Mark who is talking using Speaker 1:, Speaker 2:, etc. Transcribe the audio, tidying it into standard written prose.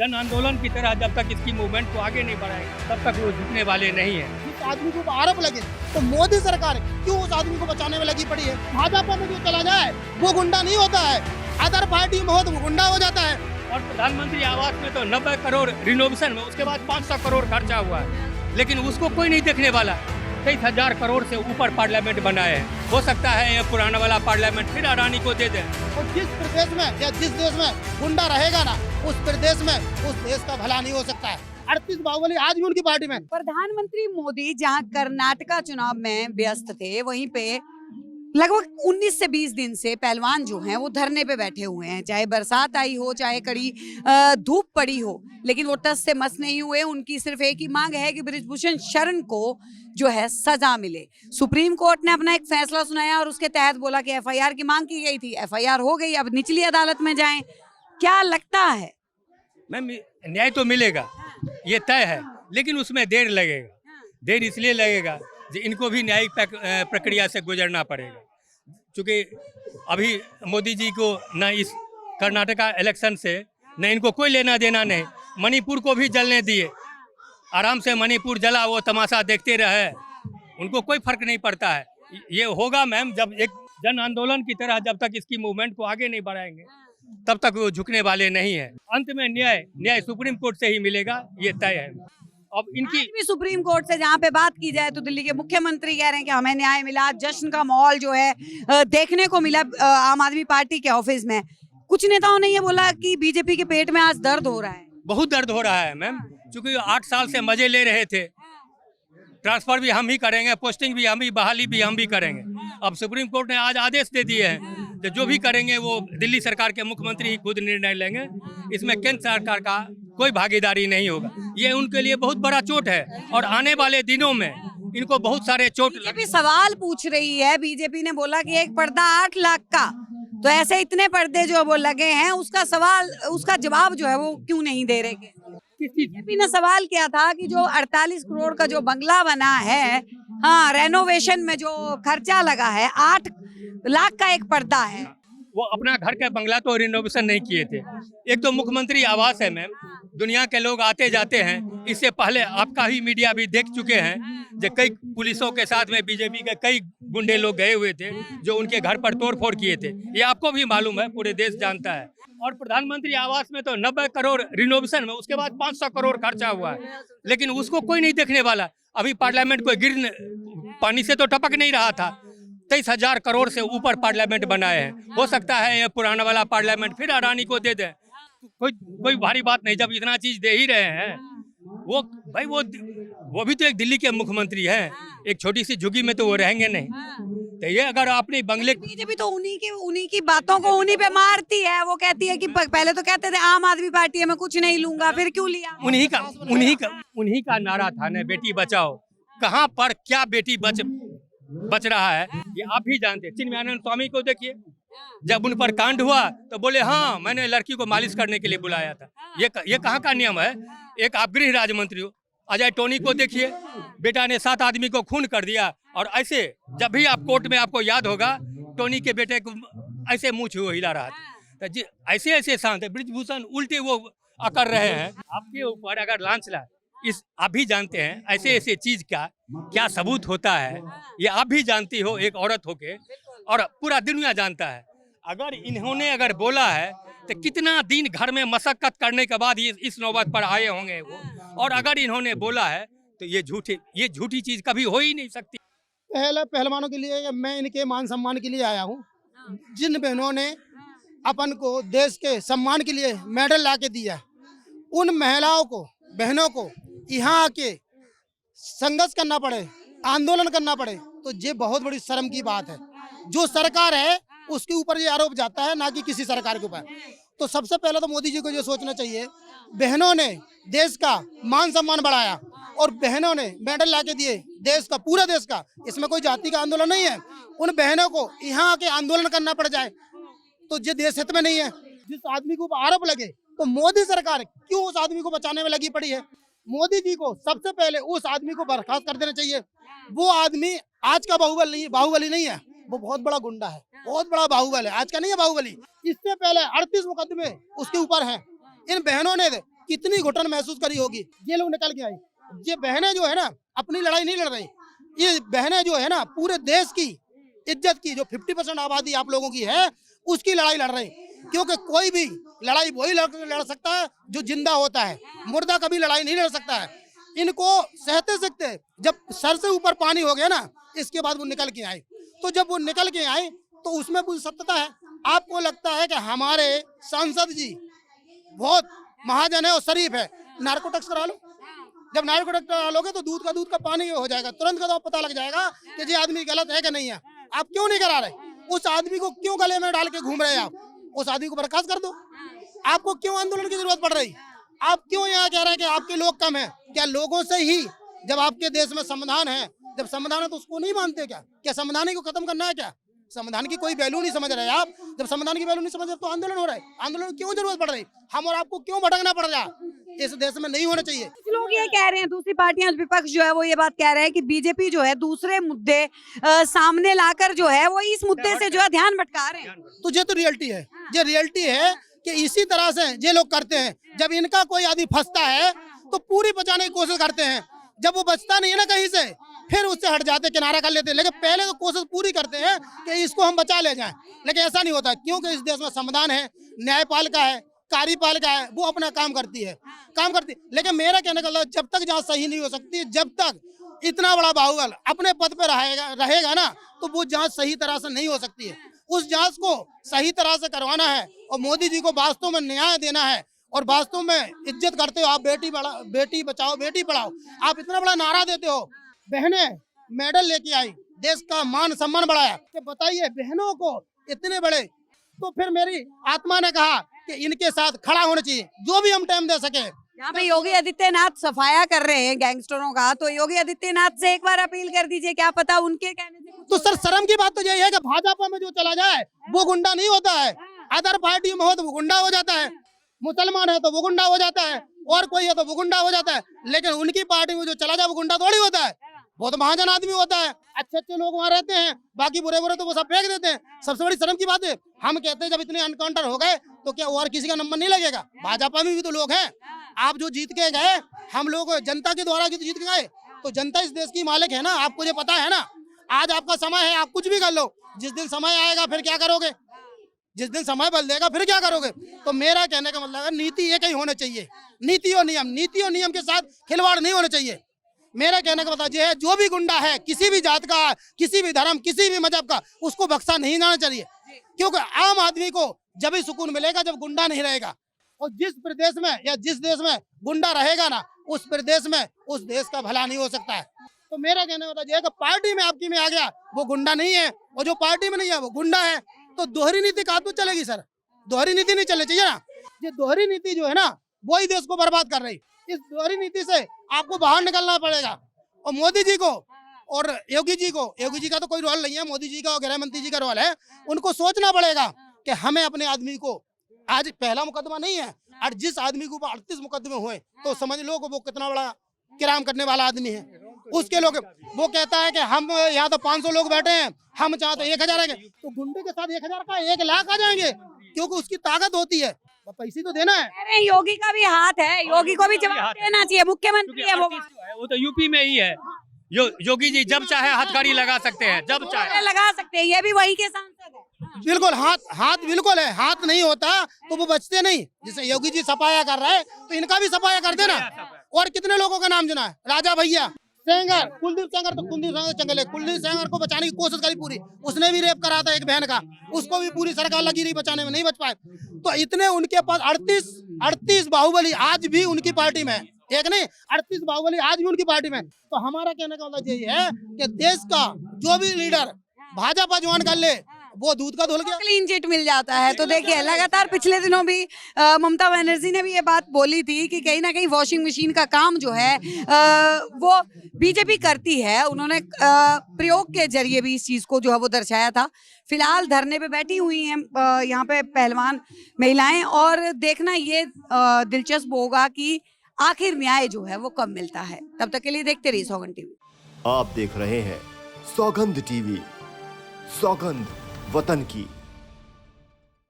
Speaker 1: जन आंदोलन की तरह जब तक इसकी मूवमेंट को आगे नहीं बढ़ाएंगे तब तक वो झुकने वाले नहीं है।
Speaker 2: जिस आदमी को आरोप लगे तो मोदी सरकार क्यों उस आदमी को बचाने में लगी पड़ी है। भाजपा में जो चला जाए वो गुंडा नहीं होता है, अदर पार्टी में हो तो वो गुंडा हो जाता है।
Speaker 1: और प्रधानमंत्री आवास में तो 90 करोड़ रिनोवेशन में, उसके बाद 500 करोड़ खर्चा हुआ है, लेकिन उसको कोई नहीं देखने वाला। 23,000 करोड़ से ऊपर पार्लियामेंट बनाए हैं। हो सकता है ये पुराना वाला पार्लियामेंट फिर अडानी को दे दें।
Speaker 2: और जिस प्रदेश में या जिस देश में गुंडा रहेगा ना, उस प्रदेश में उस देश का भला नहीं हो सकता है। 38 बाहुबली आज भी उनकी पार्टी में।
Speaker 3: प्रधानमंत्री मोदी जहां कर्नाटका चुनाव में व्यस्त थे, वहीं पे लगभग 19 से 20 दिन से पहलवान जो हैं वो धरने पे बैठे हुए हैं। चाहे बरसात आई हो, चाहे कड़ी धूप पड़ी हो, लेकिन वो टस से मस नहीं हुए। उनकी सिर्फ एक ही मांग है कि बृजभूषण शरण को जो है सजा मिले। सुप्रीम कोर्ट ने अपना एक फैसला सुनाया और उसके तहत बोला कि एफआईआर की मांग की गई थी, एफआईआर हो गई, अब निचली अदालत में जाएं। क्या लगता है?
Speaker 1: मैम, न्याय तो मिलेगा, ये तय है, लेकिन उसमें देर लगेगा। देर इसलिए लगेगा कि इनको भी न्यायिक प्रक्रिया से गुजरना पड़ेगा, क्योंकि अभी मोदी जी को न इस कर्नाटका इलेक्शन से न इनको कोई लेना देना नहीं। मणिपुर को भी जलने दिए, आराम से मणिपुर जला, वो तमाशा देखते रहे, उनको कोई फर्क नहीं पड़ता है। ये होगा मैम जब एक जन आंदोलन की तरह जब तक इसकी मूवमेंट को आगे नहीं बढ़ाएंगे तब तक वो झुकने वाले नहीं है। अंत में न्याय सुप्रीम कोर्ट से ही मिलेगा, ये तय है। अब इनकी
Speaker 3: भी सुप्रीम कोर्ट से जहाँ पे बात की जाए तो दिल्ली के मुख्यमंत्री कह रहे हैं कि हमें न्याय मिला, जश्न का माहौल जो है देखने को मिला आम आदमी पार्टी के ऑफिस में। कुछ नेताओं ने ये बोला कि बीजेपी के पेट में आज दर्द हो रहा है।
Speaker 1: बहुत दर्द हो रहा है मैम, क्योंकि 8 साल से मजे ले रहे थे। ट्रांसफर भी हम ही करेंगे, पोस्टिंग भी हम ही, बहाली भी हम भी करेंगे। अब सुप्रीम कोर्ट ने आज आदेश दे दिए हैं कि जो भी करेंगे वो दिल्ली सरकार के मुख्यमंत्री ही खुद निर्णय लेंगे। इसमें केंद्र सरकार का कोई भागीदारी नहीं होगा। ये उनके लिए बहुत बड़ा चोट है और आने वाले दिनों में इनको बहुत सारे चोट
Speaker 3: बीजेपी सवाल पूछ रही है। बीजेपी ने बोला कि एक पर्दा 8 लाख का, तो ऐसे इतने पर्दे जो वो लगे हैं, उसका जवाब जो है वो क्यों नहीं दे रहे? बीजेपी ने सवाल किया था कि जो 48 करोड़ का जो बंगला बना है, हाँ, रेनोवेशन में जो खर्चा लगा है, 8 लाख का एक पर्दा है।
Speaker 1: वो अपना घर का बंगला तो रिनोवेशन नहीं किए थे। एक तो मुख्यमंत्री आवास है मैम, दुनिया के लोग आते जाते हैं। इससे पहले आपका ही मीडिया भी देख चुके हैं जो कई पुलिसों के साथ में बीजेपी के कई गुंडे लोग गए हुए थे जो उनके घर पर तोड़फोड़ किए थे। ये आपको भी मालूम है, पूरे देश जानता है। और प्रधानमंत्री आवास में तो 90 करोड़ रिनोवेशन में, उसके बाद 500 करोड़ खर्चा हुआ है, लेकिन उसको कोई नहीं देखने वाला। अभी पार्लियामेंट को पानी से तो टपक नहीं रहा था। 23,000 करोड़ से ऊपर पार्लियामेंट बनाए हैं। हो सकता है ये पुराना वाला पार्लियामेंट फिर अडानी को दे दें। कोई भारी बात नहीं, जब इतना चीज दे ही रहे हैं। वो भाई वो भी तो एक दिल्ली के मुख्यमंत्री हैं, एक छोटी सी झुग्गी में तो वो रहेंगे नहीं। तो ये अगर आपने बंगले,
Speaker 3: बीजेपी तो उन्हीं की बातों को उन्हीं पे मारती है। वो कहती है कि पहले तो कहते थे आम आदमी पार्टी है, मैं कुछ नहीं लूंगा, फिर क्यों लिया?
Speaker 1: उन्हीं का नारा था ना, बेटी बचाओ। कहाँ पर क्या बेटी बच रहा है ये आप भी जानते हैं। चिन्मयानंद स्वामी को देखिए, जब उन पर कांड हुआ तो बोले हाँ, मैंने लड़की को मालिश करने के लिए बुलाया था। ये कहाँ का नियम है? एक आप गृह राज्य मंत्री हो। अजय टोनी को देखिए, बेटा ने 7 आदमी को खून कर दिया। और ऐसे जब भी आप कोर्ट में, आपको याद होगा, टोनी के बेटे को ऐसे मुँह छुओ हिला रहा था। तो ऐसे शांत है। बृजभूषण उल्टे वो कर रहे हैं आपके ऊपर। अगर लांछला आप भी जानते हैं ऐसे चीज का क्या सबूत होता है, ये आप भी जानती हो एक औरत होके, और पूरा दुनिया जानता है। अगर इन्होंने बोला है तो कितना दिन घर में मशक्कत करने के बाद ये इस नौबत पर आए होंगे वो। और अगर इन्होंने बोला है तो ये झूठी चीज कभी हो ही नहीं सकती।
Speaker 2: पहलवानों के लिए मैं इनके मान सम्मान के लिए आया हूँ। जिन बहनों ने अपन को देश के सम्मान के लिए मेडल ला के दिया, उन महिलाओं को, बहनों को यहाँ आके संघर्ष करना पड़े, आंदोलन करना पड़े, तो ये बहुत बड़ी शर्म की बात है। जो सरकार है उसके ऊपर ये आरोप जाता है, ना कि किसी सरकार के ऊपर। तो सबसे पहले तो मोदी जी को ये सोचना चाहिए, बहनों ने देश का मान सम्मान बढ़ाया और बहनों ने मेडल लाके दिए देश का, पूरा देश का। इसमें कोई जाति का आंदोलन नहीं है। उन बहनों को यहाँ आके आंदोलन करना पड़ जाए तो ये देश हित में नहीं है। जिस आदमी को आरोप लगे तो मोदी सरकार क्यों उस आदमी को बचाने में लगी पड़ी है। मोदी जी को सबसे पहले उस आदमी को बर्खास्त कर देना चाहिए। वो आदमी आज का बाहुबली नहीं है, वो बहुत बड़ा गुंडा है, बहुत बड़ा बाहुबली है, आज का नहीं है बाहुबली। इससे पहले 38 मुकदमे उसके ऊपर हैं। इन बहनों ने कितनी घुटन महसूस करी होगी। ये लोग निकल के आई, ये बहनें जो है ना अपनी लड़ाई नहीं लड़ रही, ये बहनें जो है ना पूरे देश की इज्जत की जो 50% आबादी आप लोगों की है उसकी लड़ाई लड़ रही। क्योंकि कोई भी लड़ाई वही लड़ सकता है जो जिंदा होता है, मुर्दा कभी लड़ाई नहीं लड़ सकता है। इनको सहते सकते जब सर से ऊपर पानी हो गया ना, इसके बाद वो निकल के आए। तो जब वो निकल के आए तो उसमें पूरी सत्यता है। आपको लगता है कि हमारे सांसद जी बहुत महाजन है और शरीफ है, नार्को टैक्स करा लो। जब नार्को टैक्स करा लोगे तो दूध का पानी हो जाएगा, तुरंत का तो पता लग जाएगा कि ये आदमी गलत है कि नहीं है। आप क्यों नहीं करा रहे? उस आदमी को क्यों गले में डाल के घूम रहे हैं आप? उस आदमी को बर्खास्त कर दो। आपको क्यों आंदोलन की जरूरत पड़ रही? आप क्यों यहाँ कह रहे हैं कि आपके लोग कम है? क्या लोगों से ही जब आपके देश में संविधान है, जब संविधान है तो उसको नहीं मानते क्या संविधान ही को खत्म करना है क्या? संविधान की कोई वैल्यू नहीं समझ रहे आप। जब संविधान की वैल्यू नहीं समझ रहे तो आंदोलन हो रहा है। आंदोलन क्यों जरूरत पड़ रही? हम और आपको क्यों भटकना पड़ रहा है? इस देश में नहीं होना चाहिए।
Speaker 3: कुछ लोग ये कह रहे हैं, दूसरी पार्टियां विपक्ष जो है वो ये बात कह रहे हैं कि बीजेपी जो है दूसरे मुद्दे सामने लाकर जो है वो इस मुद्दे से जो है ध्यान भटका रहे हैं।
Speaker 2: तो ये तो रियलिटी है, ये रियलिटी है कि इसी तरह से ये लोग करते हैं। जब इनका कोई आदमी फंसता है तो पूरी बचाने की कोशिश करते हैं, जब वो बचता नहीं है ना कहीं से फिर उससे हट जाते, किनारा कर लेते हैं। लेकिन पहले तो कोशिश पूरी करते हैं कि इसको हम बचा ले जाएं, लेकिन ऐसा नहीं होता क्योंकि इस देश में संविधान है, न्यायपालिका है, कार्यपालिका है, वो अपना काम करती है। लेकिन मेरा कहने का जब तक जांच सही नहीं हो सकती, जब तक इतना बड़ा बाहुबल अपने पद पे रहेगा ना तो वो जांच सही तरह से नहीं हो सकती है। उस जांच को सही तरह से करवाना है और मोदी जी को वास्तव में न्याय देना है और वास्तव में इज्जत करते हो आप। बेटी बचाओ बेटी पढ़ाओ, आप इतना बड़ा नारा देते हो। बहनें मेडल लेके आई, देश का मान सम्मान बढ़ाया। तो बताइए बहनों को इतने बड़े, तो फिर मेरी आत्मा ने कहा कि इनके साथ खड़ा होना चाहिए जो भी हम टाइम दे सके।
Speaker 3: यहाँ पे योगी आदित्यनाथ सफाया कर रहे हैं गैंगस्टरों का, तो योगी आदित्यनाथ से एक बार अपील कर दीजिए, क्या पता उनके कहने से कुछ
Speaker 2: तो सर शर्म की बात तो यही है कि भाजपा में जो चला जाए वो गुंडा नहीं होता है, अदर पार्टी में हो तो वो गुंडा हो जाता है, मुसलमान है तो वो गुंडा हो जाता है, और कोई है तो वो गुंडा हो जाता है। लेकिन उनकी पार्टी में जो चला जाए वो गुंडा थोड़ी होता है, बहुत महाजन आदमी होता है। अच्छे लोग वहाँ रहते हैं, बाकी बुरे तो वो सब फेंक देते हैं। सबसे बड़ी शर्म की बात है, हम कहते हैं जब इतने एनकाउंटर हो गए तो क्या और किसी का नंबर नहीं लगेगा? भाजपा में भी तो लोग हैं। आप जो जीत के गए, हम लोग जनता के द्वारा जीत के गए, तो जनता इस देश की मालिक है ना, आपको ये पता है ना। आज आपका समय है, आप कुछ भी कर लो, जिस दिन समय आएगा फिर क्या करोगे? जिस दिन समय बदल देगा फिर क्या करोगे? तो मेरा कहने का मतलब है नीति एक ही होना चाहिए, नीति और नियम के साथ खिलवाड़ नहीं होना चाहिए। मेरा कहने का मतलब ये है, जो भी गुंडा है किसी भी जात का, किसी भी धर्म, किसी भी मजहब का, उसको बख्शा नहीं जाना चाहिए। क्योंकि आम आदमी को जब ही सुकून मिलेगा जब गुंडा नहीं रहेगा। और जिस प्रदेश में या जिस देश में गुंडा रहेगा ना, उस प्रदेश में उस देश का भला नहीं हो सकता है। तो मेरा कहने का मतलब ये है कि पार्टी में आपकी में आ गया वो गुंडा नहीं है, और जो पार्टी में नहीं है वो गुंडा है। तो दोहरी नीति कहाँ तो चलेगी सर? दोहरी नीति नहीं चलनी चाहिए ना। ये दोहरी नीति जो है ना वही देश को बर्बाद कर रही। इस दोहरी नीति से आपको बाहर निकलना पड़ेगा। और मोदी जी को और योगी जी का तो कोई रोल नहीं है, मोदी जी का और गृह मंत्री जी का रोल है। उनको सोचना पड़ेगा कि हमें अपने आदमी को, आज पहला मुकदमा नहीं है, और जिस आदमी के ऊपर 38 मुकदमे हुए तो समझ लो कि वो कितना बड़ा किराम करने वाला आदमी है। उसके लोग वो कहता है कि हम यहाँ तो 500 लोग बैठे हैं, हम चाहे तो 1000 आएंगे, तो गुंडे के साथ 1000 का 1 लाख आ जाएंगे, क्योंकि उसकी ताकत होती है। पैसे तो देना है।
Speaker 3: अरे योगी का भी हाथ है, योगी को भी जवाब देना चाहिए, मुख्यमंत्री है
Speaker 1: वो तो यूपी में ही है। योगी जी जब चाहे हथकड़ी लगा सकते हैं, जब चाहे
Speaker 3: लगा सकते हैं, ये भी वही के सांसद है।
Speaker 2: बिल्कुल हाथ बिल्कुल है, हाथ नहीं होता तो वो बचते नहीं। जैसे योगी जी सफाया कर रहे हैं तो इनका भी सफाया कर देना। और कितने लोगों का नाम सुना है, राजा भैया, सेंगर, कुलदीप सेंगर, तो कुलदीप सेंगर चंगले, कुलदीप सेंगर को बचाने की कोशिश करी पूरी, उसने भी रेप करा था एक बहन का, उसको भी पूरी सरकार लगी रही बचाने में, नहीं बच पाए। तो इतने उनके पास 38 बाहुबली आज भी उनकी पार्टी में, एक नहीं 38 बाहुबली आज भी उनकी पार्टी में। तो हमारा कहने का मतलब यही है कि देश का जो भी लीडर भाजपा ज्वाइन कर ले वो दूध का धुल गया,
Speaker 3: क्लीन चिट मिल जाता है। तो देखिए लगातार पिछले दिनों भी ममता बनर्जी ने भी ये बात बोली थी कि कहीं ना कहीं वॉशिंग मशीन का काम जो है वो बीजेपी करती है। उन्होंने प्रयोग के जरिए भी इस चीज को जो है वो दर्शाया था। फिलहाल धरने पे बैठी हुई हैं यहाँ पे पहलवान महिलाएं, और देखना ये दिलचस्प होगा कि आखिर न्याय जो है वो कब मिलता है। तब तक के लिए देखते रहिए सौगंध टीवी।
Speaker 4: आप देख रहे हैं सौगंध टीवी, सौगंध वतन की।